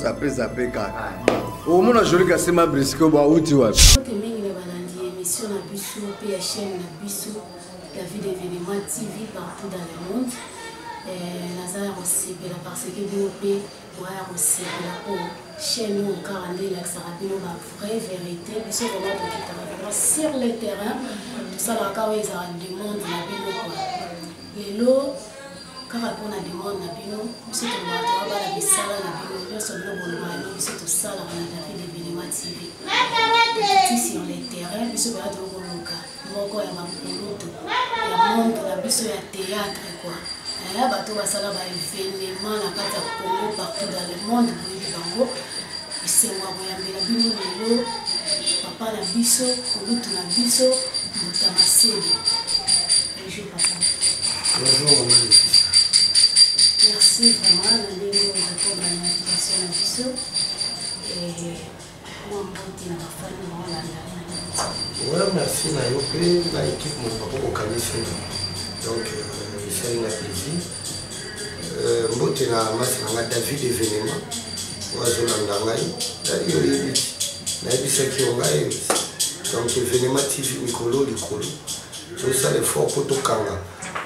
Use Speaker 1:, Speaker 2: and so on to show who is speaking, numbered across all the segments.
Speaker 1: zappé kaka. Au moins joli ka sema brisque ba uti wapi.
Speaker 2: Émission na biso pe ya chaîne na biso David événement TV partout dans le monde. Nazara recevela parce que BOP voilà recevela pour chaîne nous carandé la sarabino ba vraie vérité biso vraiment vraiment sur le terrain tout ça la ka weza demande na bino quoi. Lelo kaka pona demande na bino biso to ba ba la bisala na bino nyonso bino boloma no biso to sala na David événement TV. Sur les terrains, biso ba to koluka moko ya makulutu ya monde na biso ya théâtre quoi. Là bato basala ba événement na kati ya Congo partout dans le monde boyebi bango esengo boyambela bino lelo papa na biso kolutu na biso motamaseli. Bonjour papa.
Speaker 3: Bonjour maman.
Speaker 2: Merci vraiment na ndenge répondre à l'invitation na biso et
Speaker 3: ouais, merci na yo pe na équipe mon papa ko kanisa donc c'est un plaisir mbote na masanga David événement wazolanda ngai yo yebi na ebisa ki ngai donc événement TV mikolo likolo tout ça l'effort pour to kanga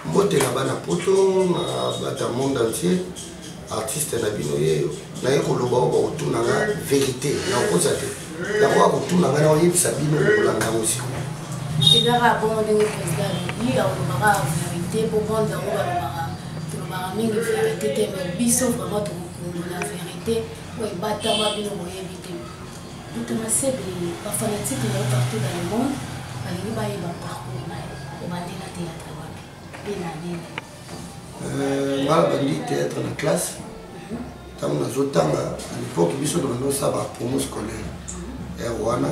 Speaker 3: mbote na bana poto na bata monde entier artiste na bino yeyo na ekoloba oba otuna nga vérité na koza te la kwa kutuna nga na oyebisa bino kolanda musiko
Speaker 2: ezaka bon ndenge président yi alobaka vérité pour rendre yango balobaka mingi vérité te mais biso vraiment tokokundu na vérité oyo ebatama bino boyebi te motamaseli bafanatike na yo partout dans le monde balingi bayeba parcours na yo obandi na théâtre wapi mpe na nini
Speaker 3: nga bandi théâtre na classe ntango nazotanga à l'époque biso tobandosala bapromo scolaire ere wana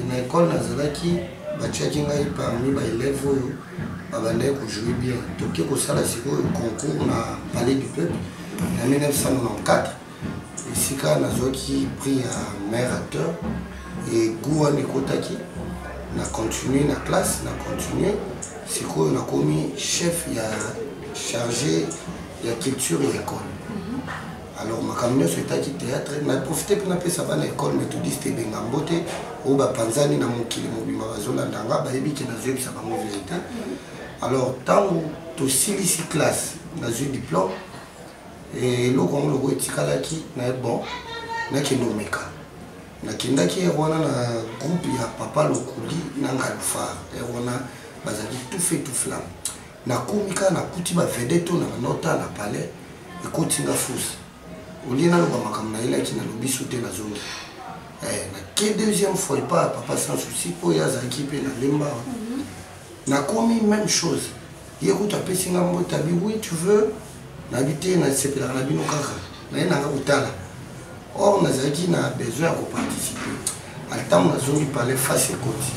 Speaker 3: na école nazalaki batiaki ngai parmi baélève oyo babandaki kojoue bien toke kosala sikoyo concours na palais du peuple na 1994 esika nazwaki prix ya meilleur acteur e goût wana ekotaki na continue na classe na continue sikoyo nakomi chef ya chargé ya culture et école. Alors ma camion sur taki théâtre na profité pour napesa bana école méthodiste bengambote ou ba panzani na mokili mobima bazola ndanga ba yebiki na zebisa ba mo vérité. Alors tant to silisi classe na zui diplôme et loko ngolo etikalaki na bon na kinomeka na kindaki wana na groupe ya papa lokuli na ngalufa wana bazali tout fait tout flamme na komika na kuti ba vedette na nota na palais ekotinga fous olina lo ba makamna ila kina lobiso te na zongi na ke deuxième fois pas papa sans souci po ya zaki pe na lemba na komi même chose yekuta pesinga mbota bi oui tu veux na habiter na sepela na bino kaka na ina nga utala or na zaki na besoin de participer al temps na zongi palais face ekoti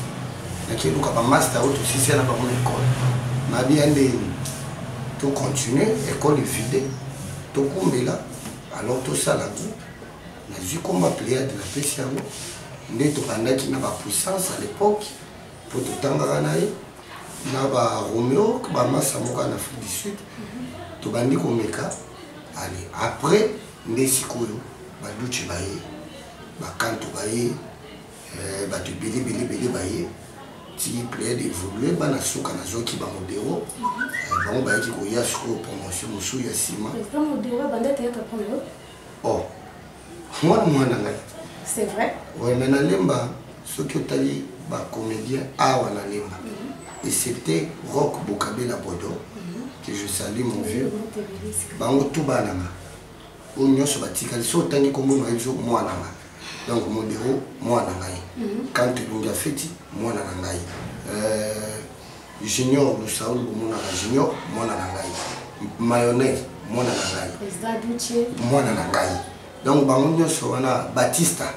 Speaker 3: na ke luka ba master auto si c'est na ba mon école na bien de tout continuer école vide tout kombela alors tout ça la groupe na vu comme appelé de la PCAO ndé to bandaki na ba puissance à l'époque pour tout tangara nae na ba Romeo ba massa moka na Afrique du Sud to bandi ko meka allez après ndé sikoyo ba duchi baye ba kanto baye ba to bili baye ti plaît d'évoluer bana suka na zoki ba modero bango ba ki ko ya suko promotion musu ya sima
Speaker 2: comme modero banda théâtre premier
Speaker 3: oh moi ngai
Speaker 2: c'est vrai
Speaker 3: ouais mais na lemba ce que tali ba comédien awa na lemba et c'était Rock Bokabela Bodo que je salue mon vieux bango tout bananga o nyoso batikali so tangi ko mo ezo mwana nga donc modero mwana ngai quand lunga feti mwana ngai junior le Saoul mwana junior mwana ngai mayonnaise mwana ngai
Speaker 2: président Duche
Speaker 3: mwana ngai donc bango nyoso wana Batista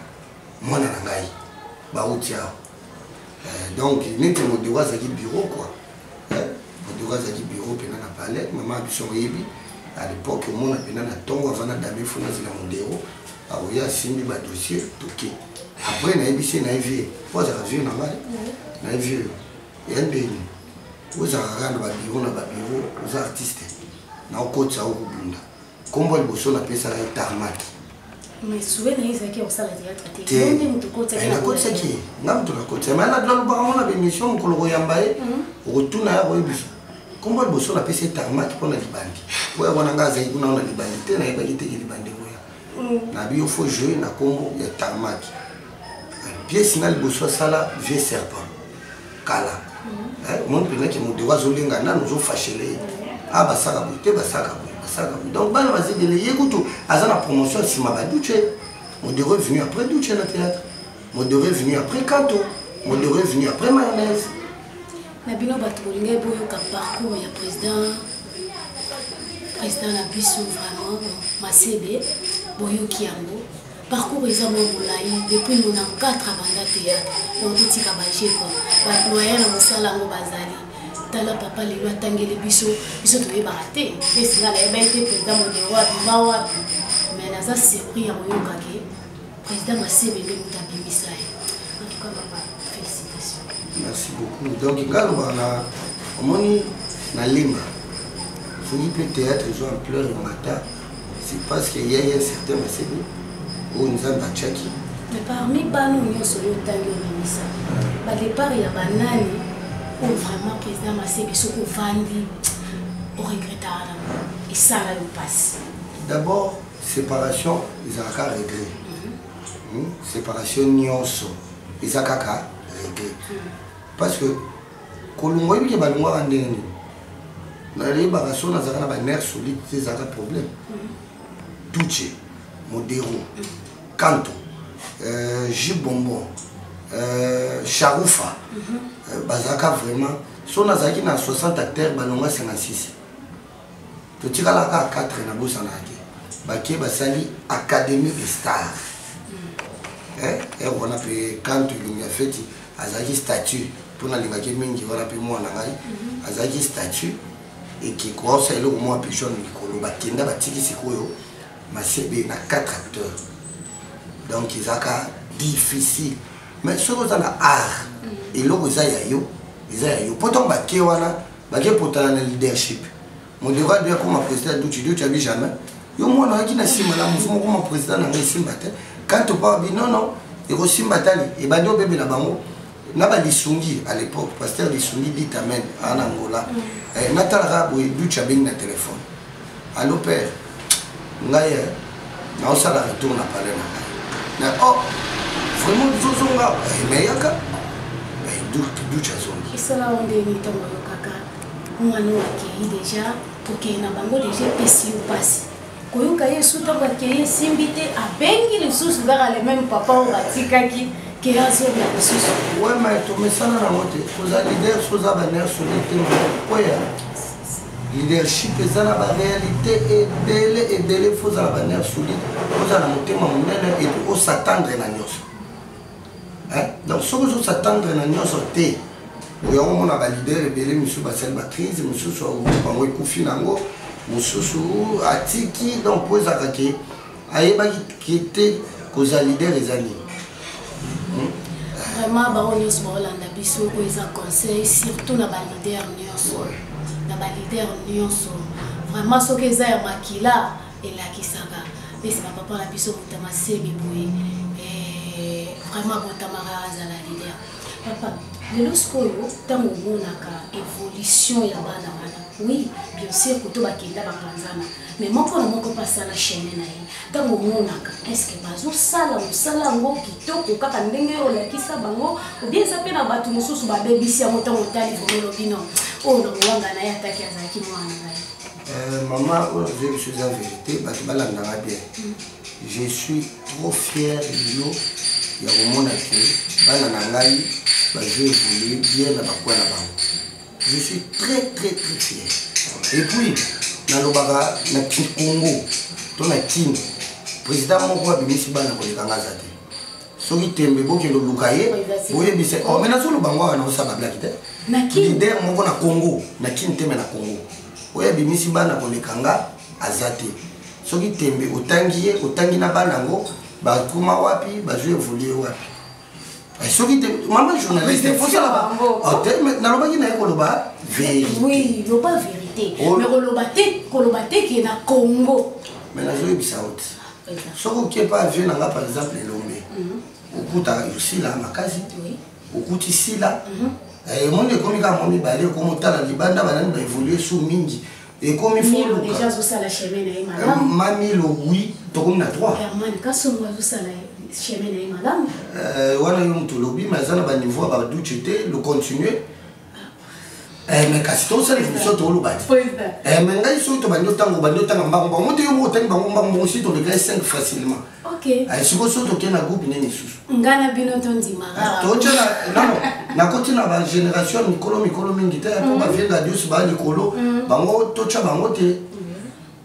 Speaker 3: mwana ngai ba utia donc nete modero zaki bureau quoi modero zaki bureau pena na palais maman biso yebi à l'époque mon pena na tongo avant na dame fona zila modero aoya simbi ba dossier toké après na ebisi na vie pour ça vie na mal na vie et ndeni aux arabes ba bureau aux artistes na okotsa okubunda kombo liboso na pesa ya tarmac
Speaker 2: Mais souvent il y a qui au salle théâtre
Speaker 3: te na kotsa ki ngam to na kotsa mais na dlo ba mona émission ko lo yambaye retourna ya boyebiso kombo boso na pese tarmac pour na libandi po ya bona ngaza ikuna na libandi te na yeba kite libandi ko ya na bio faut jouer na kombo ya tarmac pièce na liboso sala vieux serpent kala mon pena ki mo dewa zolinga na nous fâchele aba saka bote basaka donc bana bazidele yekuto azana promotion sima ba duche mon de revenu après duche na théâtre mon de revenu après canto mon de revenu après mayonnaise
Speaker 2: na bino bato bolinga boyo ka parcours ya président na biso vraiment Masebe boyo kiango parcours eza mo molai depuis 94 banda théâtre donc tika baje quoi ba doyen na mosala ngo bazali tala papa lelo atangeli biso toyeba te pesi na yeba ete président modewa bimawa mais naza surpris ya moyoka ke président Masebe nde muta bimisa ye en tout cas papa félicitations.
Speaker 3: Merci beaucoup. Donc ngalo bana omoni na lima soki pe théâtre zo en pleurs le matin c'est parce qu'il y a un certain Masebe où nous avons tchaki
Speaker 2: mais parmi bano nyonso yo tangi bimisa ba départ ya banani ou vraiment président Masebe soko vandi au regrettar et ça là le passe.
Speaker 3: D'abord séparation ils ont qu'à regret. Séparation nyonso ils ont qu'à regret. Parce que kolongo yiki balongwa andeni na les baraso na zaka na ba nerf solide c'est zaka problème. Touché Modero Kanto Jibombo Charoufa bazaka vraiment so na zaki na 60 acteurs balonga 56 to tikala ka 4 na bosa na ke bake basali académie des stars on a pe Kanto linga feti azaki statut pour na linga ke mingi wana pe mwana ngai azaki statut et qui croise le mo pigeon likolo bakenda batiki sikoyo Masebe na 4 acteurs donc ils aka difficile mais ce que ça na art et là ils ayo pourtant baké wana baké potana na leadership mon devoir de comme président du tu as vu jamais yo mwana qui na sima la mouvement comme président na simba te quand tu parles non et aussi batali et bado bébé na bango na ba lisungi à l'époque pasteur lisungi dit amen en Angola natala boy du chabing na téléphone allô père ngai na osala retour na parler na oh vraiment zozonga mais yaka du chazongi
Speaker 2: isala onde ni tango kaka mwana wake déjà OK na bango déjà pesi ou passe koyoka yesu tango ke simbite abengi le sous vers le même papa on batikaki ke azo bien le sous
Speaker 3: ouais mais to mesana na mote koza leader soza baner solite oya leadership ezala ba réalité et délai faut za baner solide koza na motema monene et puis s'attendre na nyonso donc ce que s'attendre na nyonso te oyo mona ba leader ebele misu ba sel ba crise misu so bango ekufi nango mususu atiki donc poza kake ayeba kite koza leader ezali
Speaker 2: vraiment ba on yos bolanda biso ko eza conseil surtout na ba leader nyonso na ba leader nyonso vraiment so ke eza ya makila elakisaka pesi ba papa la biso mutama Masebe boye vraiment botamara azala leader papa lelo skoyo tango monaka évolution ya bana wana oui bien sûr kuto bakenda bapanzana mais moko na moko pasa la chaîne na ye tango monaka est-ce que bazo sala musala ngo kitoko kaka ndenge olakisa bango ou bien ça pe na batu mususu ba bebisi ya motango tali vomelo bino o no wanga na ya taki azaki mwana na
Speaker 3: maman je suis en vérité balanda bien je suis trop fier de nous il y a un moment que bana nangai ba je voulais bien na bakwa na bango je suis très fier et puis na lobaka na Congo to na Kini président moko abimisi bana ko lekanga zate soki tembe boke lo lukaye boye bise o mena solo bango na osaba black te
Speaker 2: na Kini
Speaker 3: leader moko na Congo na Kini tembe na Congo oya bimisi bana ko lekanga azate soki tembe otangi na bana ngo ba kuma wapi ba jouer voler wapi soki tembe maman journaliste faut ça o tembe na lobaki na ko loba vérité
Speaker 2: oui lo pas vérité mais ko loba te ki na Congo
Speaker 3: mais na jouer bisaout soki oke pa avion nanga par exemple elombe okuta yosila makasi okuti sila monde ekomi kaka mwa mibale ekomi otala libanda banani baévolue su mingi ekomi foluka mamilo wi tokomi na 3 wana yo moto olobi mais aza na baniveau ya baduce te le continue mais kasi tosala émission tooloba te mais ngai soki tobandi otanga mbangombango mote yo motangi bango mbangombango si tolekai 5 facilement sikoyo soki tokei na groupe nini lisusu nakoti na bagénération mikolo mingi te po bavienga dius baa likolo bango totya bango te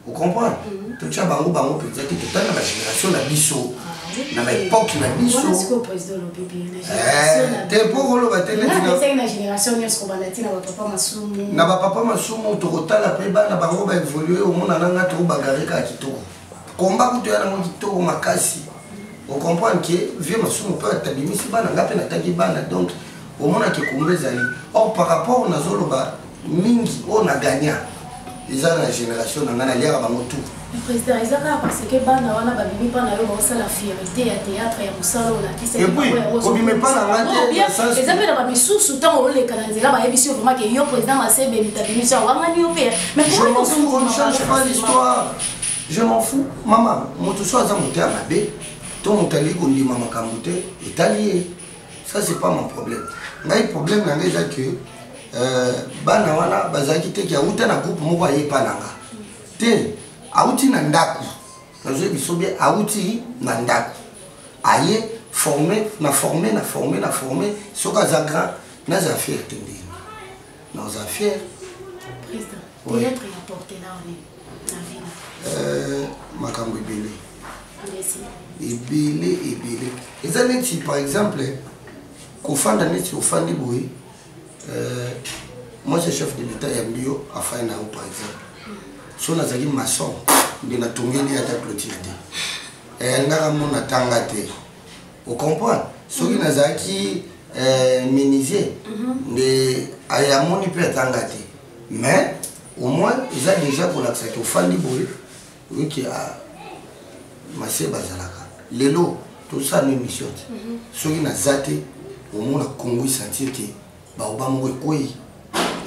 Speaker 3: ocomprendre totya bango mpenza te totali na bagénération na biso na baépoque na biso te mpo koloba te na bapapa masumu tokotala mpe bana bango baévolue omona nanga tokobagareka ya kitoko komba kutu ya nango kitoko makasi ocomprendre ke vie masumu mpe atabimisi bana nga mpe natangi bana donc omonaki komba ezali or par rapport nazoloba mingi oyo na gagna eza na génération na ngai naliaka bango tout
Speaker 2: président ezaka parce que bana wana babimi mpa na yo baosala fierté ya théâtre ya mosala
Speaker 3: olakisakobime mpa na nga
Speaker 2: eza mpe na bamisusu ntango oleka na nzela bayebisi yo vraiment ke yo président masebe mitabimisi ya wangani yo mpe
Speaker 3: je m'en fous mama moto so aza moto ya mabe to moto ali kondima makambo te etali ye ça c'est pas mon problème ngai problème na ngai eza ke bana wana bazalaki te ke auta na groupe moko ayepa nanga te auti na ndako nazoyebi so bien auti na ndako aye forme soki aza grand naza fier te ndeni naza fier makambo ebele eza neti par exemple kofanda neti ofandi boye moi c'est chef de l'état ya mbio afai na yo par exemple so nazali maçon nde natongeli ata clôture te ngaka mona tanga te ocomprendre soki nazalaki menuisier nde ayamoni mpe atanga te mais au moins eza déjà kolakisa ke ofandi boye oyoki mase bazalaka lelo tosala émission te soki naza te omona kongo esentir ke baoba moko ekwei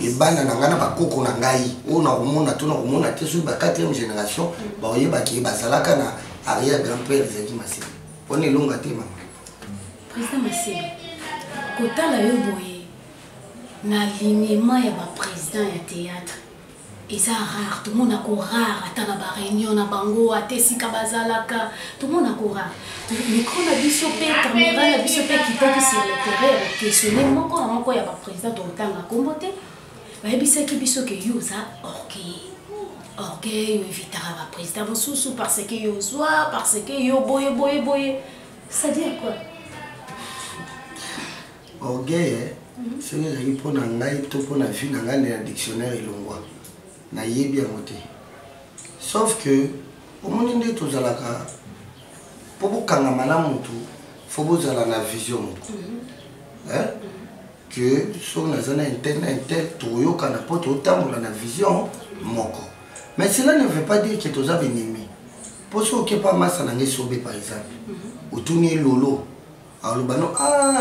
Speaker 3: ebana na ngai na bakoko na ngai oyo nakomona to nakomona te soki ba 4e génération baoyebaki bazalaka na arrière grand père ezalaki masebe mpona elonga te mama
Speaker 2: président masebe kotala yo boye na alignement ya baprésident ya théâtre eza rare tomonako rare ata na baréunion na bango ata esika bazalaka tomonako rare micro na biso mpe caméra na biso mpe kitaki sur le terrain questionne moko na moko ya baprésident totanga kombo te bayebisaki biso ke yo oza orgueil oevitaka baprésident mosusu parce que yo ozwa parce que yo boye c'est-à-dire quoi
Speaker 3: orgueil soki ezali mpona ngai to mpona vie na ngai nde na dictionnaire elongwa nayebi yango te sauf que omoni nde tozalaka mpo bokangama na motu fo bozala na vision moko que soki naza na intel toyokana mpo totambola na vision moko mais cela ne veut pas dire que toza benemi mpo soki okepa masa na ngai sobe par exemple otuni elolo aloba no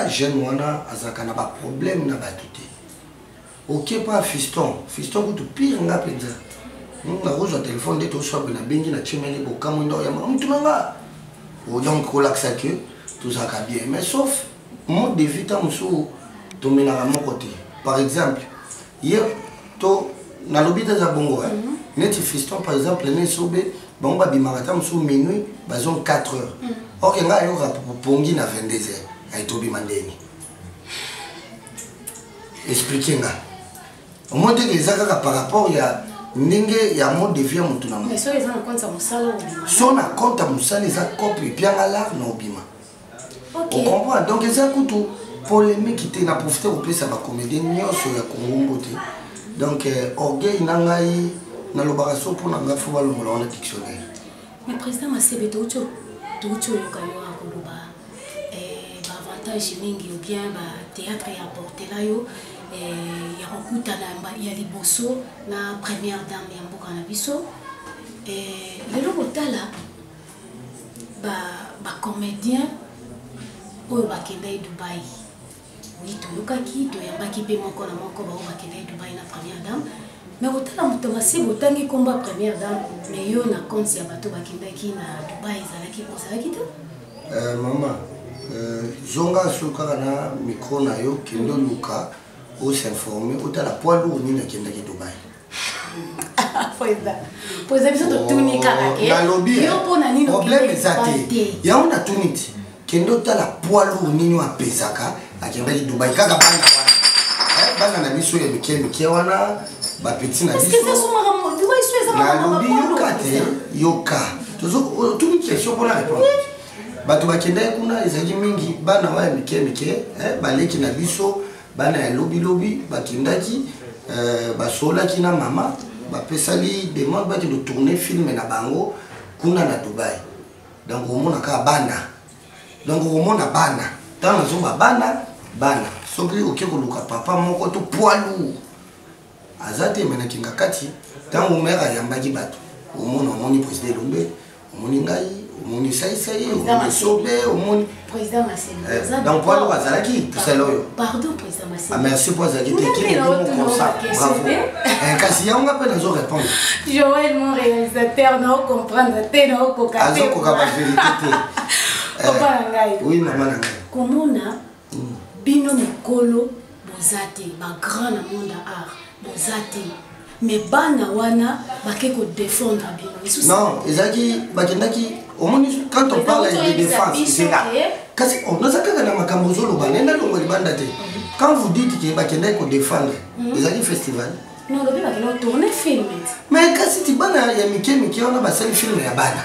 Speaker 3: jeune wana azalaka na baproblème na bato te okepa fiston kutu pire nga mpenza nakozwa telefone nde toswabe nabengi na tiemene bokamwe ndo oyamaka mutu na nga donc kolakisa ke tozalaka bien mais sauf mode de vie ta mosusu tomenaka moko te par exemple ye to nalobi te eza bongo neti fiston par exemple ne sobe bango babimaka ta mosusu minuit bazon 4 heures ok nga ayoka pongi na 22 heures ayitobima ndeni explique nga omonde ke eza kaka par rapport ya ndenge ya mode de vie ya motu na mo so na compte ya mosala eza cope epianga lar na obima ocomprend donc eza kutu polémique te na profite kopesa bacomédie nyonso ya kongombo te donc orgueil na ngai nalobaka so mpo na ngai fo balongola wana dictionnaire
Speaker 2: mais président masebe touti oyoka yo akoloba baavantage mingi ou bien bathéâtre ya aportela yo ya kokutana ya liboso na première dame ya mboka na biso lelo kotala comédien oyo bakendai Dubaï. Oui, toyokaki toyambaki mpe moko na moko bao bakendai Dubaï na première dame. Mais otala moto masibo otangi komba première dame mais yo na compte ya bato bakendaki na Dubaï ozalaki te?
Speaker 3: Maman, zonga sokaka na micro na yo kendo luka o s'informer otala poids lourd nini akendaki Dubaï.
Speaker 2: Poza biso totuni kaka ke yo mpona nini
Speaker 3: problème eza te yango natuni ti kende otala poids lourd nini apesaka akendaki Dubaï kaka bana wana bana na biso ya mike wana bapeti na biso nalobi yoka te yoka totuni question mpona répondre bato bakendaki kuna ezalaki mingi bana wa ya mike baleki na biso bana ya lobilobi bakendaki basolaki na mama bapesali demande baki de tourner film na bango kuna na Dubaï. Donc omona ka bana. Donc omona bana. Tant nazoba bana. Soki okekoluka papa moko to poids lourd. Azate mena kinga kati tant omera yambaki bato. Omona omoni président Lombe, omoni ngai, omoni Saïsaï, omoni Sobe, omoni
Speaker 2: président Massé.
Speaker 3: Donc poids lourd azalaki tout ça loyo.
Speaker 2: Pardon président Massé.
Speaker 3: Ah merci pour ça qui était comme ça. Bravo. Kasi ya on appelle les répondre.
Speaker 2: Joël mon réalisateur n'a pas comprendre te n'a pas comprendre.
Speaker 3: Azo ko ka ba vérité.
Speaker 2: Papa ngai.
Speaker 3: Oui maman ngai.
Speaker 2: Comment na bino mikolo bozate ba grand na monde art bozate mais bana wana bakeko défendre bino.
Speaker 3: Non, ezaki bakendaki quand on parle de défense c'est là. Kasi on a saka na makambo zoloba nenda longo libanda te. Quand vous dites que bakendaki ko défendre, ezaki festival.
Speaker 2: Non, le bébé va tourner film.
Speaker 3: Mais kasi ti bana ya mike on a basali film ya bana.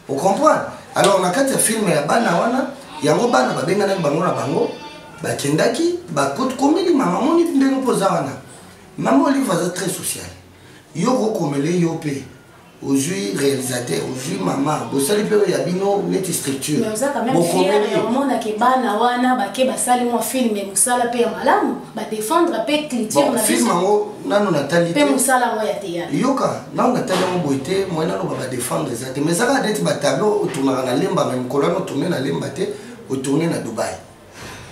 Speaker 3: Vous comprenez? Alors on a quatre films ya bana wana, yango bana babenga na bango na bango, bakendaki bakot komeli mama moni ndenge poza wana. Maman Olive va être très social. Yo komeli yo pe. Aujourd'hui réalisateur, aujourd'hui maman, bo sali pe ya bino net structure.
Speaker 2: Mais ça quand même fier au monde ke bana wana ba ke basali mo film et musala pe malamu, ba défendre pe culture na
Speaker 3: film ngo nanu natali
Speaker 2: pe musala ngo ya théâtre.
Speaker 3: Yoka, nanu natali mo boité, moi nanu ba défendre ça. Mais ça va être ba tableau autour na lemba même kolano tourner na lemba te, au tourner na Dubaï.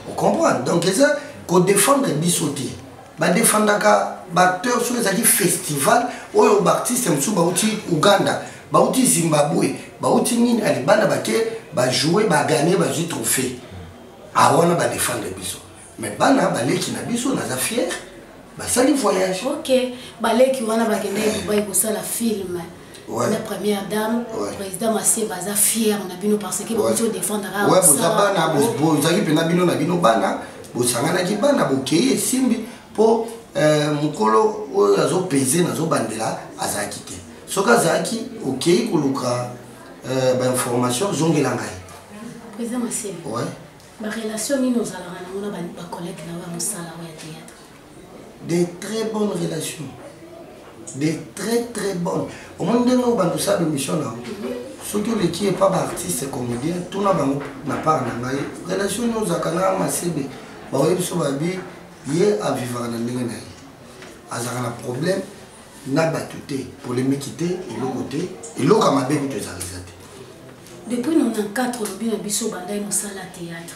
Speaker 3: On comprend. Donc ça ko défendre bisoté. Ba défendaka acteur sur les festival oyo artiste msu bauti Uganda bauti Zimbabwe bauti nini alibana bake ba jouer ba gagner ba jeu trophée awana ba défendre biso mais bana baleki na biso na za fier ba sali voyage.
Speaker 2: OK baleki wana ba kende Dubaï ko sala film. Ouais. La première dame, président Massé baza fier na bino parce que bauti défendre ra.
Speaker 3: Ouais, vous bana bo zaki pena bino na bino bana bo sangana ki bana bo keye simbi pour mukolo oyo azo peser nazo bandela azaki te soka azaki OK koluka ba information zongela ngai
Speaker 2: président Massé.
Speaker 3: Ouais.
Speaker 2: Ma relation ni nous allons na ba collègue na wa musala wa théâtre.
Speaker 3: Des très bonnes relations. Des très bonnes. Au monde de bandu sa émission là. Surtout les qui est pas artiste comédien, tout na bango na part na ngai. Relation nous zakana Massebe. Ba oyo so babi yé à vivre dans ndenge na azaka na problème na batute polémique te et le côté et lo kama be to zarizate
Speaker 2: depuis 94 lobi na biso banda musala théâtre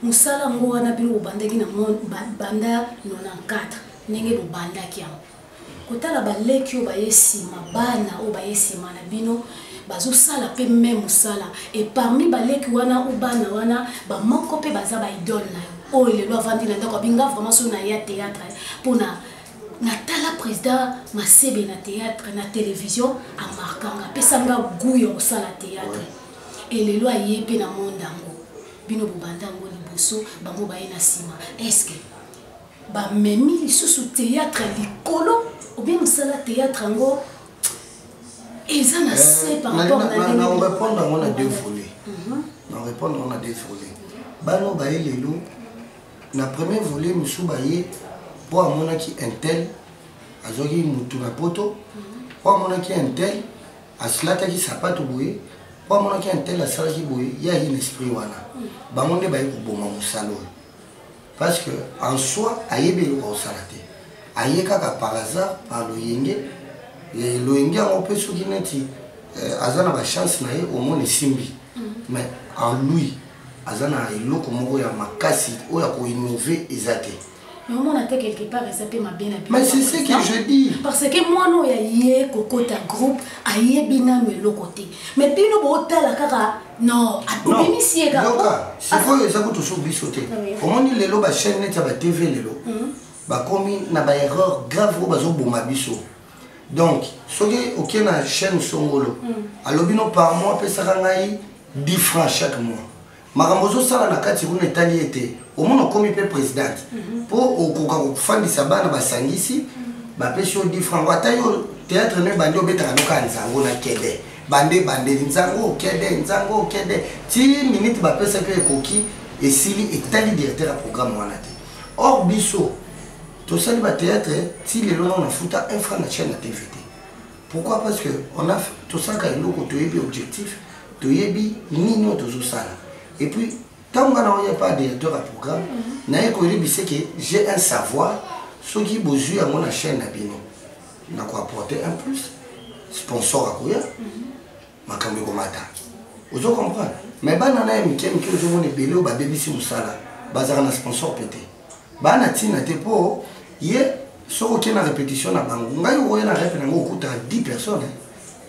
Speaker 2: musala ngo wana bino bandaki na banda 94 ndenge bo bandaki yango kotala baleki o bayesima bana o bayesima na bino bazosala pe même musala et parmi baleki wana o bana wana ba moko pe baza ba idole na oh il est là vendre na ndako binga vraiment so na ya théâtre pour na natala président Massebe na théâtre na télévision a marquanga pesanga guyo sala théâtre et les lois yépe na mondango bino bobandango liboso bango ba ina sima est-ce que ba memi sous théâtre likolo ou bien sala théâtre ngo ils en assez par rapport à
Speaker 3: na on répondre on a deux volets on répondre on a deux volets bano ba elelo na premier volet musu baye po amona ki intel azoki mutu na poto po amona ki intel aslata ki sapato boye po amona ki intel asala ki boye ya une esprit wana bangonde baye ko boma musalo parce que en soi ayebelo ko salate ayeka ka par hasard par le yenge et le yenge on peut soki neti azana ba chance na ye au moins simbi mais en lui azana eloko moko ya makasi oya ko innover ezate.
Speaker 2: Mais on a quelque part et ma bien.
Speaker 3: Mais c'est ce que je dis.
Speaker 2: Parce que moi non ya kokota groupe aye bina melo côté. Mais bino bota la kaka non abimi siega.
Speaker 3: Loka, c'est quoi ça ko to so bisoté. Comment ni lelo ba chaîne net ba TV lelo. Ba komi na ba erreur grave ko bazo boma biso. Donc, soki OK na chaîne songolo. Alobino par mois pesa ngai 10 francs chaque mois. Makambozo sala na kati kuna etali ete au moins comme il président pour au fandisa bana basangisi ba pesi 10 francs watayo théâtre ne bandi obeta ka nzango na kede bande nzango kede 10 minutes ba pesa ke koki esili etali directeur à programme wana te. Or biso to sali ba théâtre ti le lona na futa 1 franc na chaîne na TVT. Pourquoi? Parce que on a tout ça ka eloko to yebi objectif to yebi nino to zo sala. Et puis, tant qu'on n'a pas de directeur à programme, j'ai un savoir, ce qui besoin à mon chaîne d'abino. On a quoi apporter un plus, sponsor à quoi, ma caméra mata. Vous comprenez? Mais ben on a un mikem qui vous voulez belé ou baby si musala, bazar un sponsor pété. Ben on a tina te po, hier, sur aucune répétition à bango, on a eu une répétition au coût à 10 personnes.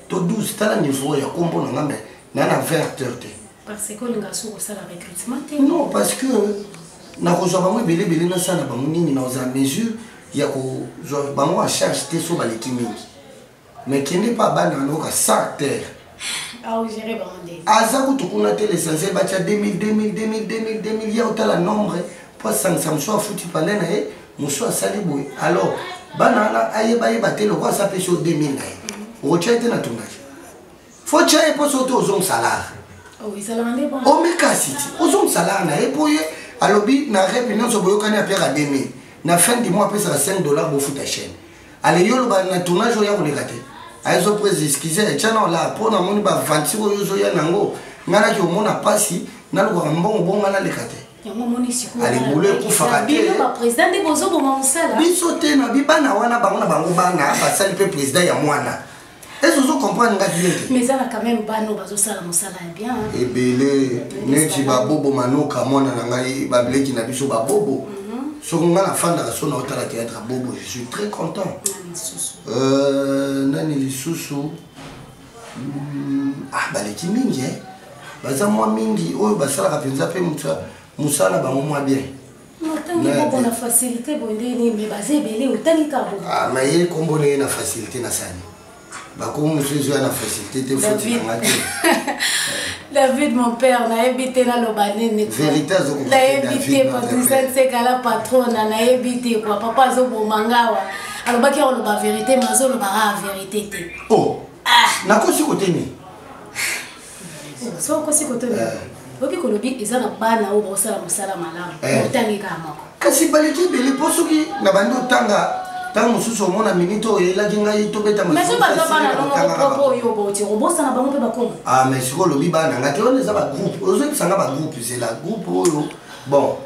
Speaker 3: To 12, t'as le niveau, il y a combo non mais, n'a 20 heures.
Speaker 2: Parce que le garçon ça la recrutement.
Speaker 3: Non, parce que na rejoindre moi belé na ça na bango nini na za mesure ya ko bango a charge te so baleki mingi. Mais qui n'est pas bana no ka secteur.
Speaker 2: Ah oui, gérer bandé.
Speaker 3: Aza ko to kuna te l'essentiel ba cha 2000 ya otala nombre pour ça ça me soit foutu par là na e mo soit sali boy. Alors bana na ayeba te le quoi ça peut sur 2000 na. O cha te na tournage. Faut cha e pour sauter aux hommes salaire.
Speaker 2: Oui, ça l'a rendu bon.
Speaker 3: Oh, mais cassiti. Aux hommes salaires, na épouillé. À l'objet, na réunion sur Boyokane à Pierre à 2000. Na fin du mois, ça $5 pour foutre ta chaîne. Allez, yo, le tournage, il y a un gâté. Aïe, zo presse, excusez, tiens, là, pour na moni, ba 26 euros, yo, ya nango. Nana qui au monde a passé, na le bon, na le gâté. Allez, boulot, pour faire gâter.
Speaker 2: Président de Bozo, pour mon salaire.
Speaker 3: Bisoté, na bibana, wana, bango, bana, ça, le président, ya moana. Est-ce que vous comprenez?
Speaker 2: Mais ça va quand même pas nous bazo sala mosala bien.
Speaker 3: Et belé neti ba bobo manoka mona ngai ba bleki na biso ba bobo. So nga na fanda so na otala théâtre bobo, je suis très content. Nani lisusu. Ah baleki mingi baza moi mingi oyo basala ka penza pe musala ba moi bien.
Speaker 2: Non tant que bonne facilité bondeni mais basé belé otani ka bobo.
Speaker 3: Ah mais kombo na facilité na sani. Comme je suis à la facilité,
Speaker 2: David, mon père, n'a évité la lobanine.
Speaker 3: Vérité,
Speaker 2: n'a évité parce que c'est la patronne, n'a évité quoi. Papa, zobo mangawa. Alors, bah, qui a la vérité, mais zo la vérité.
Speaker 3: Oh, n'a quoi si côté ni?
Speaker 2: So quoi si côté ni? Ok, que le bic, ils ont pas na au brossard, musala malam. Autangi kama.
Speaker 3: Kasi baliki beli posuki na bando tanga. Tant que nous sommes minute et la ginga yi tobeta
Speaker 2: mais c'est pas ça na propos yo boti robosa na bango pe bakoma. Ah
Speaker 3: mais siko lobi bana ngati on les a ba groupe ozo bisanga ba groupe c'est la groupe oyo bon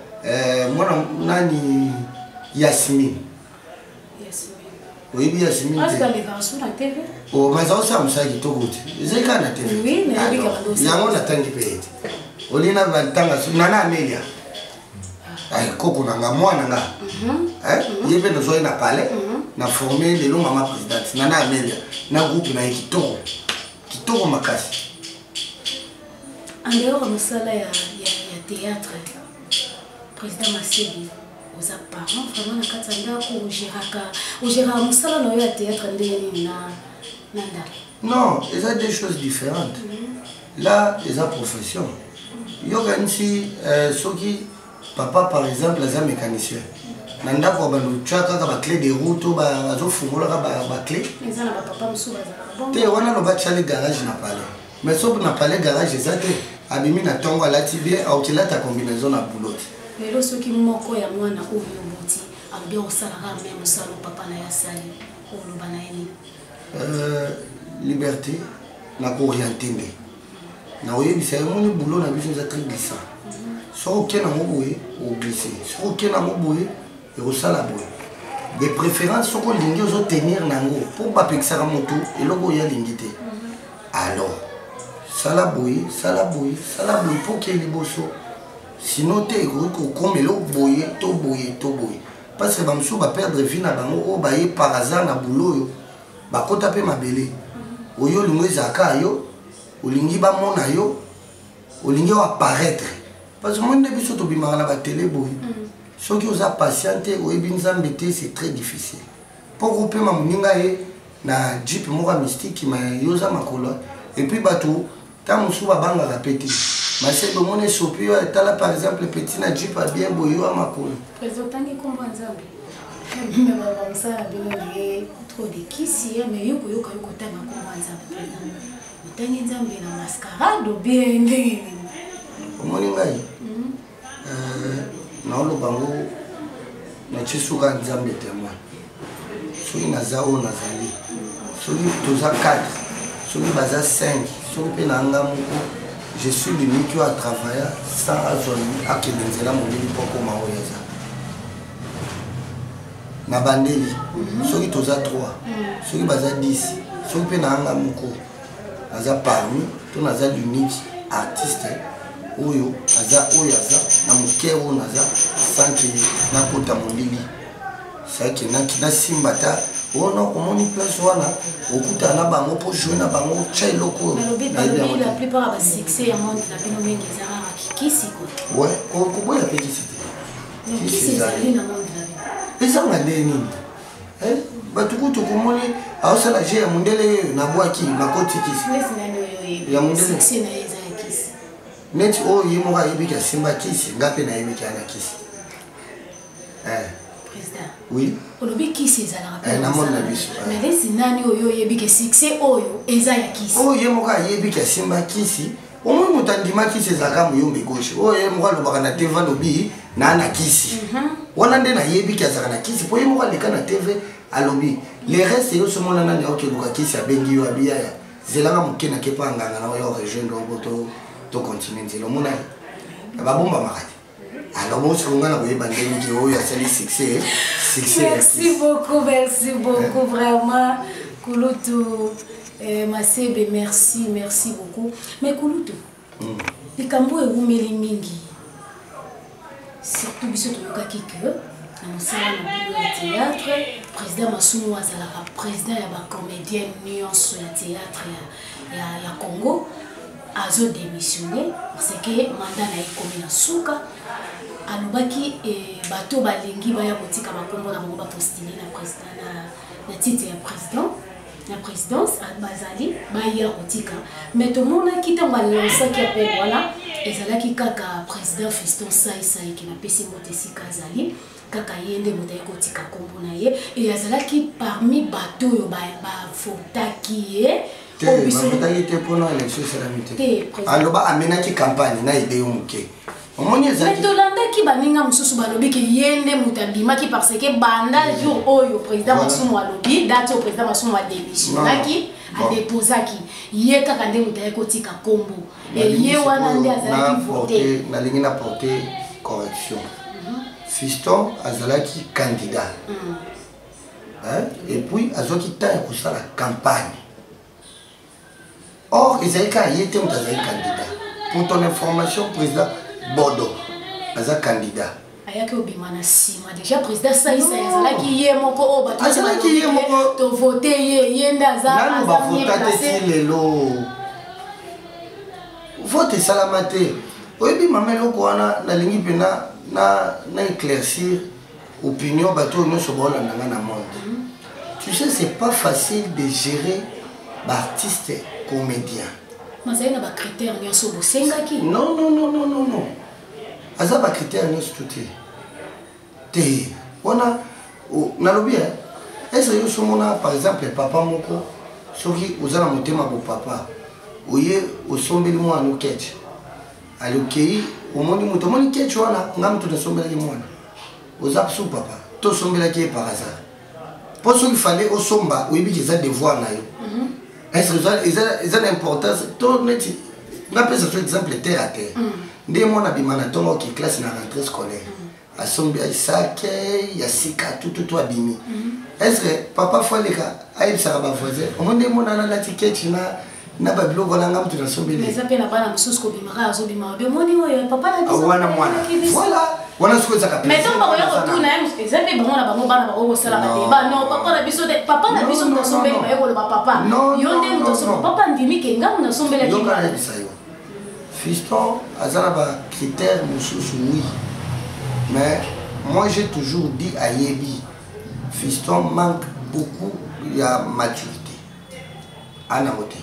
Speaker 3: moi nani Yasmine oui Yasmine
Speaker 2: est-ce que les garçons na TV
Speaker 3: oh mais ça ça msaki tokuti zeka na TV
Speaker 2: oui mais avec la
Speaker 3: yango na tangi pe olina bantanga nana Amelia ay koko nanga mwana nga yebe no zoina pale na formé le long maman présidente nana Amelia na groupe na kitoko makasi
Speaker 2: en dehors de ça ya théâtre président Masebi aux parents vraiment na katanga ko géraka musala na ya théâtre ndeni na nanda
Speaker 3: non ils ont des choses différentes là ils ont profession yo ganisi soki papa par exemple les mécaniciens nanda ko ba luchaka ka clé de route ba zo fungola ka ba clé
Speaker 2: mais ana papa musuba za
Speaker 3: te wana lo ba chali garage na pale mais so na pale garage ezate abimi na tongo la tibie au kila ta combinaison na boulot
Speaker 2: mais lo soki moko ya mwana oyo moti abe osala ka même salo papa na ya sali o lo bana yeni
Speaker 3: liberté na ko orienter na oyebisa moni boulot na biso za très glissant. So aucun amour au glisser, so aucun amour et au salabo. De préférence, ce qu'on lingue aux tenir nango pour pas pexer à moto et le goya lingité. Alors, Salaboui pour qu'il y ait les bossos. Sinon, tu es comme le boye, to boye. Parce que Bamsou va perdre vie na bango, par hasard na boulot. Ba kota pe mabele. Oyo lingwe zaka yo, olingi ba mona yo, olingi wa apparaître. Parce que moi ne biso to bimara na ba télé boye. Ceux qui ont patienté ou ebinzambe c'est très difficile. Pour grouper ma muninga e na jeep mora mystique qui m'a yoza makolo et puis bateau tant musu ba banga répéter. Mais c'est de mon esopio là par exemple petit na jeep a bien boyo à makolo.
Speaker 2: Présentant qui comprend ça. Mais on ça bien trop de kisi mais yo ko tanga comprend ça président. Tangi nzambe na mascarade bien ndenge.
Speaker 3: Moninga e na lo bango na chisuka nzambe témoin. Soki naza oyo nazali soki toza 4 soki baza 5 soki mpe na nga moko je suis l'unique oyo atravailla sans azwani akende nzela molili mpo koma oyo eza na bandeli soki toza 3 soki baza 10 soki mpe na nga moko naza parmi to naza l'unique artiste oyo aza na moke oyo naza sanke nakota molili c'est que na simbata on a une place wana okuta na bango pour jouer na bango chai loko
Speaker 2: la plupart des succès à monde la phénomène des arabes qui quoi
Speaker 3: ouais ko boya pe qui
Speaker 2: c'est allé na monde
Speaker 3: la ça m'a nini batuku to komoni awasa la je ya mundele na boaki na koti kisi ya mundele
Speaker 2: succès na eza kisi
Speaker 3: net o yimo ga yibika simba kisi ngape na yibika na kisi
Speaker 2: président
Speaker 3: oui
Speaker 2: olobi kisi eza la rappel
Speaker 3: na monde na biso
Speaker 2: mais les nani oyo yebike succès oyo eza ya kisi
Speaker 3: o yimo ga yibika simba kisi o mo mutandima kisi ezaka muyombe gauche o yimo ga lobaka na TV lobi na kisi wana nde na yebika ezaka na kisi po yimo ga leka na TV alobi les restes yo so mona nani oke luka kisi abengi yo abiya ya zelanga mukena kepa nganga na yo rejoindre oboto to continuer nzelo mona ba bomba makati. Alors bon, c'est un succès.
Speaker 2: Merci beaucoup, vraiment. Kouloutou, Masebe, merci beaucoup. Mais Kouloutou, les Kambo et Oumeli Mingi, surtout Bissot Yokaki que, dans le théâtre, président Massounou Azalaka, président et la comédienne nuance sur le théâtre et Congo, a démissionné parce que mandat n'a été na souka. Alobaki et bateau balingi baya botika bakombo na bango ba postuler na président na titre ya président la présidence à Bazali baya botika mais tout le monde qui t'a lancé qui appelle voilà et zalaki kaka président Fiston Sai qui na pesi motesi kazali kaka yende motaye kotika kombo na ye et zalaki parmi bateau yo ba fotaki
Speaker 3: te pour na élection salamité aloba amenaki campagne na idée muke.
Speaker 2: Mais Tolanda qui baninga mususu balobi ki yende mutabima ki parce que banda jour oyo président Massounou alobi date au président Massounou a démissionnaki a déposaki ye kaka nde mutaye kotika kombo et ye wana nde azalaki voter
Speaker 3: na lingi na porter correction Fiston azalaki candidat et puis azoki temps pour ça la campagne or ezalika yete mutazali candidat pour ton information président Bodo, as un candidat.
Speaker 2: Ayaki obimana sima déjà président Saïsa azalaki ye moko o bato azalaki ye moko to voter ye ndaza
Speaker 3: azalaki lelo vote salamate oyebi mamelo ko wana na lingi pena na éclaircir opinion bato nyonso bona na monde. Tu sais c'est pas facile de gérer l'artiste comédien.
Speaker 2: Mais ba critères nyonso bosengaki.
Speaker 3: Non. Aza ba critères nyonso tout te. On a nalobi est-ce que yo somona par exemple papa moko soki ozana motema bo papa oye osombeli mwana oketch. Alokei omoni moto moni ketch wana ngam to sombeli mwana. Oza sou papa to sombela ki par hasard. Pour ce qu'il fallait au somba oyebi ki za devoir na yo. Est-ce que ils ont l'importance tout net on appelle ça par exemple terre à terre ndé mon abimana tongo qui classe na rentrée scolaire a sombi Isaac ya sika tout abimi est-ce que papa fois les cas aïe ça va voisin on demande na la ticket na na babilo voilà ngam tu na sombele
Speaker 2: mais ça pe na bana mususu ko bimara azo bimara be moni oyo papa na biso
Speaker 3: wana voilà wana siko za kapela
Speaker 2: mais donc ba yo ko tuna em ça pe bango na bango bana ba ko sala ba ba non papa na biso na sombele ba yo ko ba papa yo nde muto so papa ndimi ke ngam na sombele ki ba
Speaker 3: fiston azana ba critère mususu oui mais moi j'ai toujours dit à Yebi fiston manque beaucoup il y a maturité ana moté.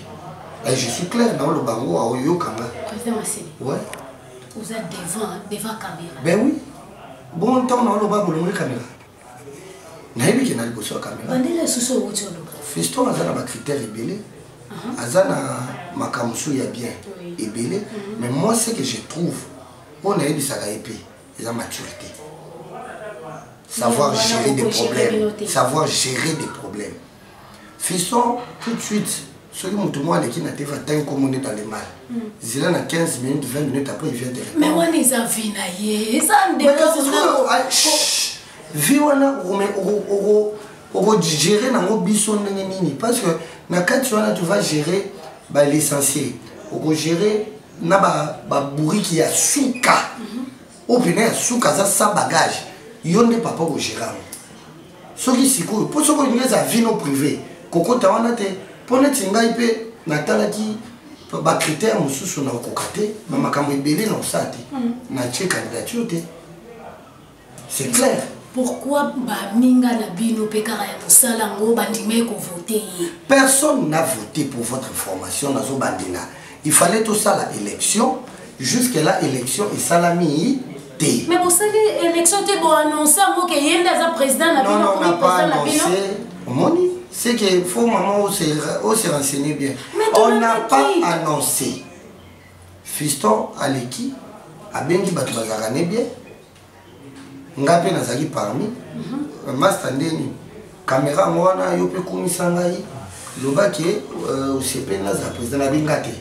Speaker 3: Et je suis clair dans le bango à Oyo Kanga.
Speaker 2: Président Massé.
Speaker 3: Ouais.
Speaker 2: Vous êtes devant caméra.
Speaker 3: Ben oui. Bon temps dans le bango le caméra. Naïbi qui n'a pas de caméra.
Speaker 2: Bandela sous au tcholo.
Speaker 3: Fiston azana ba critère ébélé. Azana makamusu ya bien ébélé. Mais moi ce que je trouve, on a eu ça épée, la maturité. Savoir gérer des problèmes. Savoir gérer des problèmes. Fiston tout de suite. Ceux qui m'ont demandé qui n'a pas été communé dans les mal. Ils ont 15 minutes, 20 minutes après, ils viennent de répondre.
Speaker 2: Mais on les a vus, ça ne dépend pas.
Speaker 3: Viwana, on gérer dans nos bisons, parce que quand tu vas gérer l'essentiel, on va gérer na bourri qui a souka. Au pénal, souka, ça sans bagage. Il n'y a pas pour gérer. Ceux qui s'y courent, pour ceux qui ont des vie non privée, Coco Tawana, pour les tingai pe natalaki ba critère mususu na kokate ba makambo ebele na osate na tie candidature te. C'est clair.
Speaker 2: Pourquoi ba minga na bino pe kara ya musala ngo bandime ko voter?
Speaker 3: Personne n'a voté pour votre information na zo bandina. Il fallait tout ça la élection jusque là élection et salami te.
Speaker 2: Mais vous savez élection te bo annoncer ngo ke yenda za président na bino
Speaker 3: ko président na bino. Moni c'est qu'il faut maman se renseigner bien. On n'a pas annoncé. Fiston Aleki, Abengi Batubazarane bien. Ngape Nazaki parmi. Mastandeni. Caméra Moana, Yope Kumisangai. Lobake, Osepe Naza, président Abingate.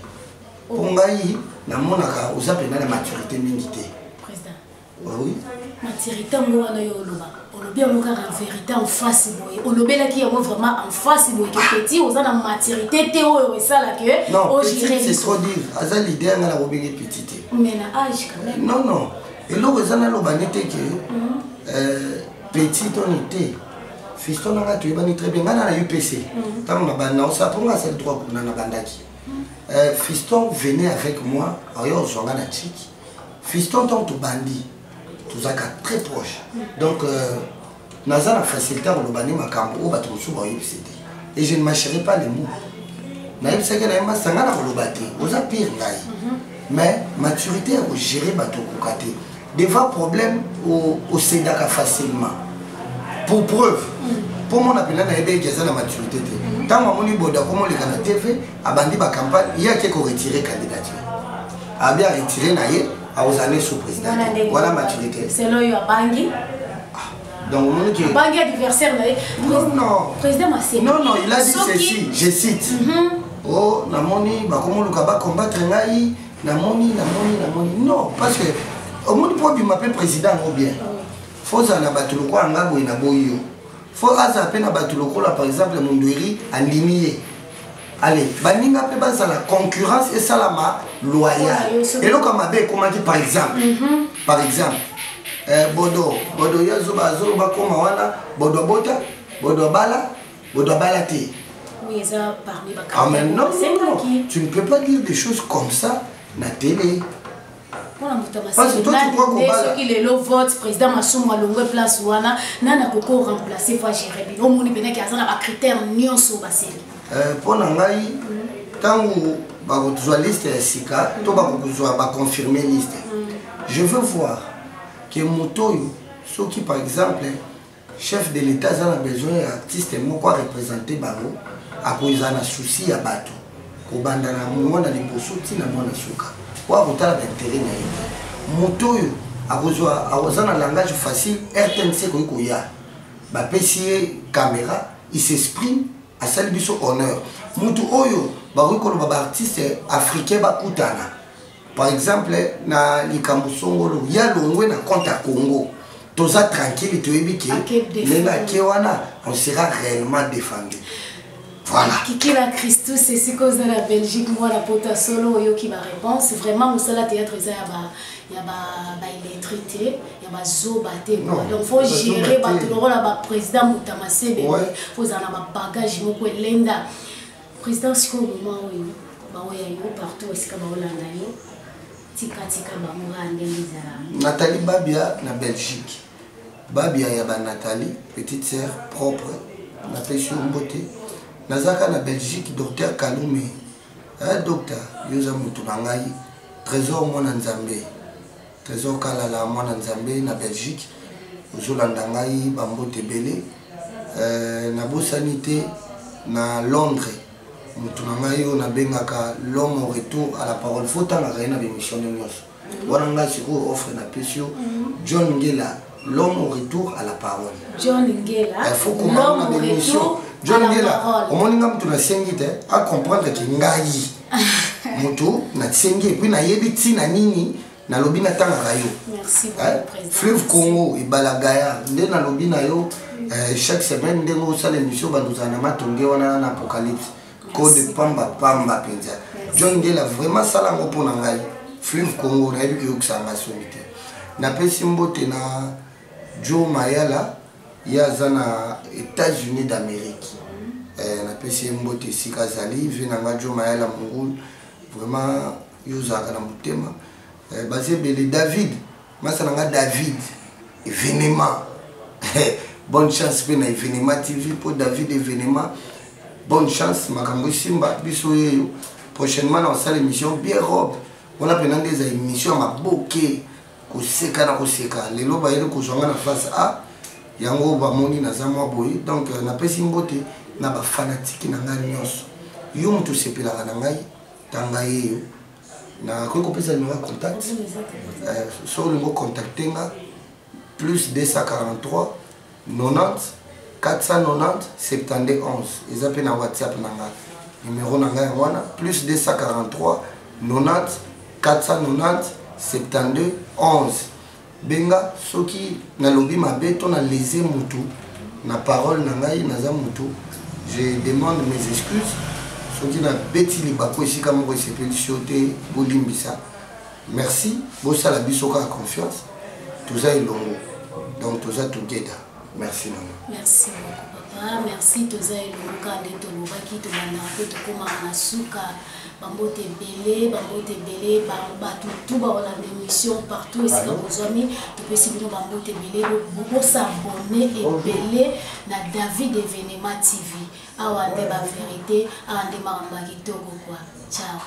Speaker 3: Pongai, Namonaka, Osapena la maturité militaire.
Speaker 2: Président.
Speaker 3: Oui.
Speaker 2: Maturité Moana Yoloba. On bien en vérité en face boy on le bel qui est vraiment en face boy que petit aux en maturité théo et ça là que
Speaker 3: non c'est trop dire aza l'idée on a obéi petite
Speaker 2: mais na âge quand même
Speaker 3: non et là vous en a l'obanité que petit on était fiston on a tu bani très bien on a UPC tant on a banna ça pour moi c'est le droit pour na bandaki fiston venait avec moi ailleurs on a na chic fiston tant tout bandit tous très proche. Donc, nous avons la facilité à l'obani makambo ou bateau sous et je ne mâcherai pas les mots. Naïm c'est que naïm sangana l'obati, vous avez pire naïm. Mais maturité à gérer bateau kokate. Devant problème au sédaka facilement. Pour preuve, pour mon appel à naïm qui a la maturité. Tant que mon iboda comme les Canadiens TV, à bandi ba campagne, il y a quelqu'un retiré candidature. A bien retiré naïm. Aux années sous président. Voilà maturité.
Speaker 2: C'est là où il y a Bangui.
Speaker 3: Donc,
Speaker 2: Bangui adversaire.
Speaker 3: Non.
Speaker 2: Président Massé.
Speaker 3: Non, il a dit ceci, je cite. Oh, Namoni, comment le Kaba combattre Naï, Namoni. Non, parce que au monde pour m'appeler président ou bien. Faut ça na battu le quoi en gabo et na boyo. Faut à peine na battu le quoi par exemple Mondouiri en limier. Allez, baninga pe basa la concurrence et ça la ma loyale. Et là comme abe comment dit par exemple. Par exemple, Bodo yazo bazo ba koma wana, Bodo bota, Bodo bala te.
Speaker 2: Oui, ça parmi ba.
Speaker 3: Ah mais non, tu ne peux pas dire des choses comme ça na télé.
Speaker 2: Parce que toi tu crois qu'on va qu'il est le vote président Massoum Malongo place wana nana koko remplacer fois Jérémy. Au monde bena ki azana ba critère nyonso baseli.
Speaker 3: Pour Nangaï, tant que vous avez liste SICA, vous avez confirmé liste. Je veux voir que Motoyo, ceux qui par exemple, chef de l'État a besoin d'artistes et moi représenter Baro, à cause d'un souci à Bato, pour bandana moi dans les poussots, tina moi na souka. Pour avoir l'intérêt na Motoyo, à cause d'un langage facile, RTNC koya, ba PC caméra, il s'exprime. À celle de son honneur. Moutou Oyo, artiste africain bakutana. Par exemple, na Likamusongolo, il y a l'ongwe na compte à Congo. Toza tranquille, tu es biqué. On sera réellement défendu. Voilà.
Speaker 2: Kiki la Christus, c'est ce cause de la Belgique, moi la pota solo, yo qui ma réponse. Vraiment, au salon théâtre, il y a il est traité, il y a zo baté. Donc faut gérer bateau le rôle à président Moutamase, faut en avoir bagage, moko lenda. Président siko moment où yo partout est-ce que ba Hollanda yo. Tika ba murande les
Speaker 3: Nathalie Babia na Belgique. Babia ya ba Nathalie, petite sœur propre, na pêche beauté. Nazaka na Belgique, docteur Kalume. Docteur, yoza mutu nangai, trésor mwana nzambe. Trésor kalala mwana nzambe na Belgique. Ozolanda ngai bambote belé. Na bosanité na Londres. Mutu nangai yo na bengaka l'homme au retour à la parole. Faut tanga na émission de nyos. Wana ngai siko offre na pesio John Ngela, l'homme au retour à la parole.
Speaker 2: John Ngela.
Speaker 3: Il faut qu'on ait une émission. John Ngela, au moins nous na sengite à comprendre que ngai mutu na sengi et puis na yebiti na nini na lobi na tanga rayo.
Speaker 2: Merci beaucoup.
Speaker 3: Fleuve Congo et Balagaya, ndé na lobi na yo chaque semaine ndé ngo sala émission banduzana matonge wana na apocalypse. Code pamba penza. John Ngela vraiment sala ngo pona ngai. Fleuve Congo na yebi ki sanga solité. Na pesi mbote na Joe Mayala yazana États-Unis d'Amérique. Na pesi mbote sikazali venanga Joe Mayala mungulu vraiment yozaka na mutema. Basé belé David, masananga David événement. Bonne chance pe na événement TV pour David événement. Bonne chance makambo simba biso yeyo. Prochainement dans cette émission bien robe. On a pendant des émissions ma boké ko seka na ko seka. Lelo ba yele ko zonga na face a yango ba moni na za mwa boy. Donc na pesi mbote na ba fanatique na ngai nyonso. Yo mutu sepela na ngai tanga yeyo. Na ko pesa numéro contact. Sur le mot contacter plus 243 90 490 71 11. Ils appellent na WhatsApp nanga. Numéro nanga wana plus 243 90 490 72 11. Benga soki na lobi mabe to na lésé mutu na parole nanga naza mutu. Je demande mes excuses. Soki na beti libako esika moko sepeli choté bolimbisa. Merci, bossa la bisoka confiance. Tout ça est long. Donc tout ça together. Merci maman.
Speaker 2: Merci beaucoup papa. Merci tout ça est long quand de to lobaki to bana ko to koma na suka. Bambote belé, ba tout ba la émission partout et c'est vos amis, tu peux suivre Bambote belé, vous s'abonner et belé na David Événement TV. Awande ba vérité, awande ma mbaki toko quoi. Ciao.